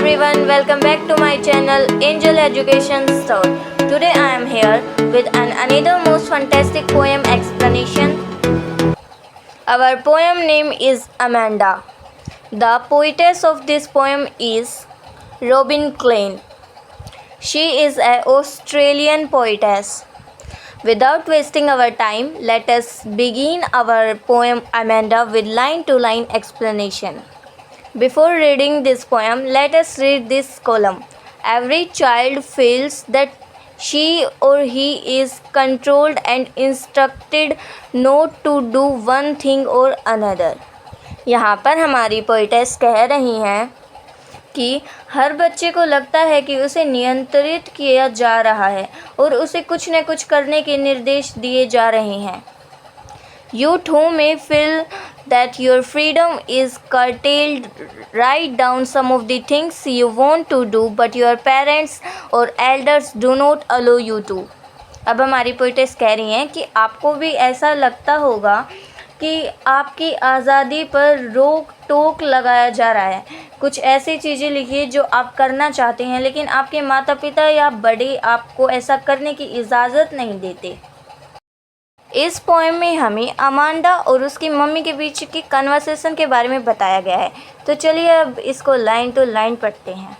everyone, welcome back to my channel Angel Education Store. Today I am here with another most fantastic poem explanation. Our poem name is Amanda. The poetess of this poem is Robin Klein. She is an Australian poetess. Without wasting our time, let us begin our poem Amanda with line-to-line explanation. Before reading this poem, let us read this column. Every child feels that she or he is controlled and instructed not to do one thing or another. यहाँ पर हमारी poetess कह रही हैं कि हर बच्चे को लगता है कि उसे नियंत्रित किया जा रहा है और उसे कुछ न कुछ करने के निर्देश दिए जा रहे हैं. You too may feel that your freedom is curtailed. Write down some of the things you want to do, but your parents or elders do not allow you to. अब हमारी पोएटेस कह रही हैं कि आपको भी ऐसा लगता होगा कि आपकी आज़ादी पर रोक टोक लगाया जा रहा है. कुछ ऐसी चीज़ें लिखिए जो आप करना चाहते हैं, लेकिन आपके माता पिता या बड़े आपको ऐसा करने की इजाज़त नहीं देते. इस पोएम में हमें अमांडा और उसकी मम्मी के बीच की कन्वर्सेशन के बारे में बताया गया है. तो चलिए अब इसको लाइन टू लाइन पढ़ते हैं.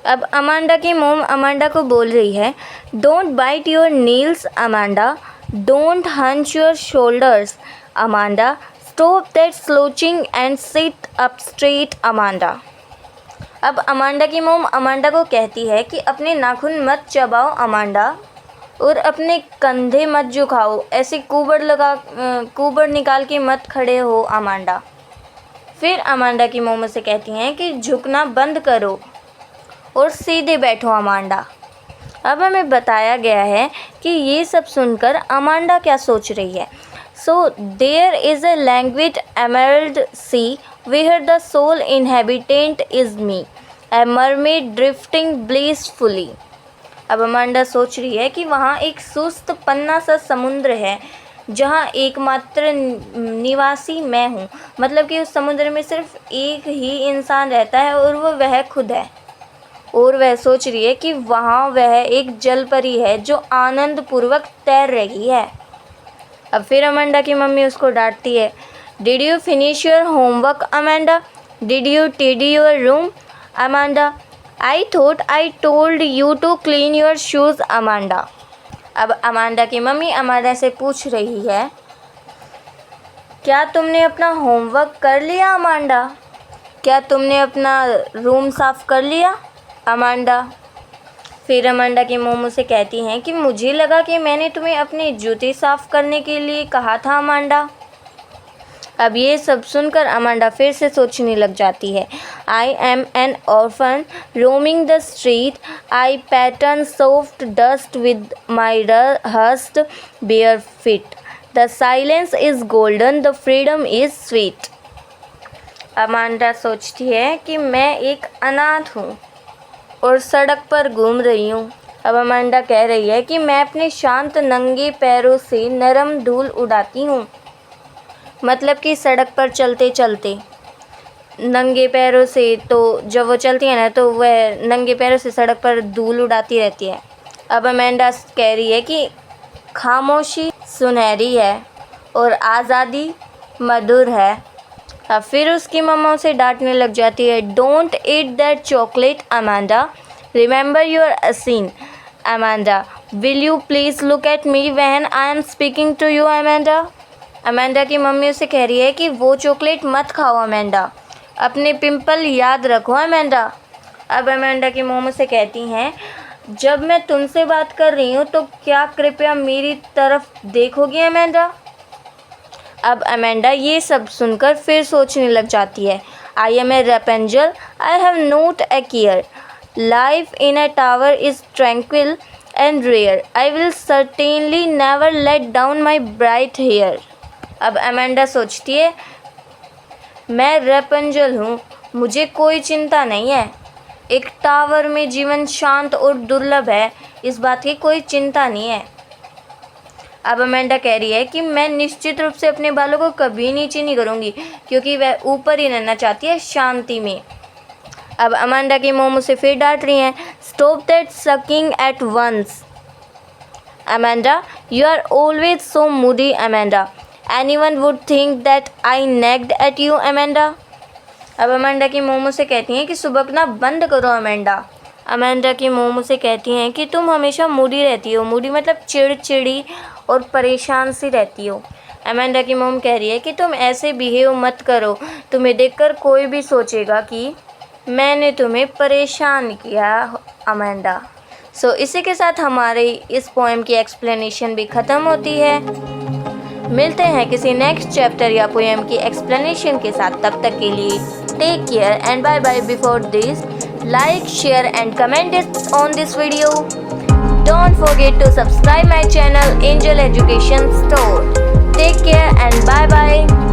अब अमांडा की मॉम अमांडा को बोल रही है, don't bite your nails Amanda, don't hunch your shoulders Amanda, stop that slouching and sit up straight Amanda. अब अमांडा की मॉम अमांडा को कहती है कि अपने नाखून मत चबाओ अमांडा और अपने कंधे मत झुकाओ, ऐसे कुबड़ निकाल के मत खड़े हो अमांडा. फिर अमांडा की मॉम से कहती हैं कि झुकना बंद करो और सीधे बैठो अमांडा. अब हमें बताया गया है कि ये सब सुनकर अमांडा क्या सोच रही है. So there is a language emerald sea where the sole inhabitant is me, a mermaid drifting blissfully. अब अमांडा सोच रही है कि वहाँ एक सुस्त पन्ना सा समुद्र है जहाँ एकमात्र निवासी मैं हूँ. मतलब कि उस समुद्र में सिर्फ एक ही इंसान रहता है और वह खुद है. और वह सोच रही है कि वहाँ वह एक जलपरी है जो आनंदपूर्वक तैर रही है. अब फिर अमांडा की मम्मी उसको डांटती है, did you finish your homework Amanda, did you tidy your room Amanda, I thought I told you to clean your shoes Amanda. अब अमांडा की मम्मी अमांडा से पूछ रही है, क्या तुमने अपना होमवर्क कर लिया अमांडा, क्या तुमने अपना रूम साफ़ कर लिया अमांडा. फिर अमांडा की मम्मी से कहती हैं कि मुझे लगा कि मैंने तुम्हें अपने जूते साफ़ करने के लिए कहा था अमांडा. अब ये सब सुनकर अमांडा फिर से सोचने लग जाती है. I am an orphan roaming the street, I pattern soft dust with my hushed bare feet, the silence is golden, the freedom is sweet. Amanda सोचती है कि मैं एक अनाथ हूँ और सड़क पर घूम रही हूँ. अब अमांडा कह रही है कि मैं अपने शांत नंगे पैरों से नरम धूल उड़ाती हूँ. मतलब कि सड़क पर चलते चलते नंगे पैरों से, तो जब वो चलती है ना तो वह नंगे पैरों से सड़क पर धूल उड़ाती रहती है. अब अमांडा कह रही है कि खामोशी सुनहरी है और आज़ादी मधुर है. अब फिर उसकी मम्मा उसे डांटने लग जाती है, don't eat that chocolate Amanda, remember your acne Amanda, will you please look at me when I am speaking to you Amanda. Amanda की मम्मी उसे कह रही है कि वो चॉकलेट मत खाओ अमांडा, अपने पिंपल याद रखो अमांडा. अब अमांडा की मम्मी से कहती हैं, जब मैं तुमसे बात कर रही हूँ तो क्या कृपया मेरी तरफ देखोगी अमांडा. अब अमांडा ये सब सुनकर फिर सोचने लग जाती है, I am a Rapunzel, I have not a care, life in a tower is tranquil and rare, I will certainly never let down my bright hair. अब अमांडा सोचती है, मैं रेपेंजल हूँ, मुझे कोई चिंता नहीं है, एक टावर में जीवन शांत और दुर्लभ है, इस बात की कोई चिंता नहीं है. अब अमांडा कह रही है कि मैं निश्चित रूप से अपने बालों को कभी नीचे नहीं करूँगी क्योंकि वह ऊपर ही रहना चाहती है शांति में. अब अमांडा की मोम उसे फिर डांट रही हैं, stop that sulking at once Amanda, you are always so moody Amanda, anyone would think that I nagged at you Amanda. अब अमांडा की मोम उसे कहती हैं कि सुबकना बंद करो अमांडा। अमांडा की मोम उसे कहती हैं कि तुम हमेशा मूडी रहती हो, मूडी मतलब चिड़चिड़ी और परेशान सी रहती हो। अमांडा की मोम कह रही है कि तुम ऐसे बिहेव मत करो, तुम्हें देखकर कोई भी सोचेगा कि मैंने तुम्हें परेशान किया अमांडा। सो इसी के साथ हमारी इस पोएम की एक्सप्लेनेशन भी ख़त्म होती है। मिलते हैं किसी नेक्स्ट चैप्टर या पोएम की एक्सप्लेनेशन के साथ, तब तक के लिए take care and bye bye. Before this, like, share and comment it on this video. Don't forget to subscribe my channel Angel Education Store. Take care and bye bye.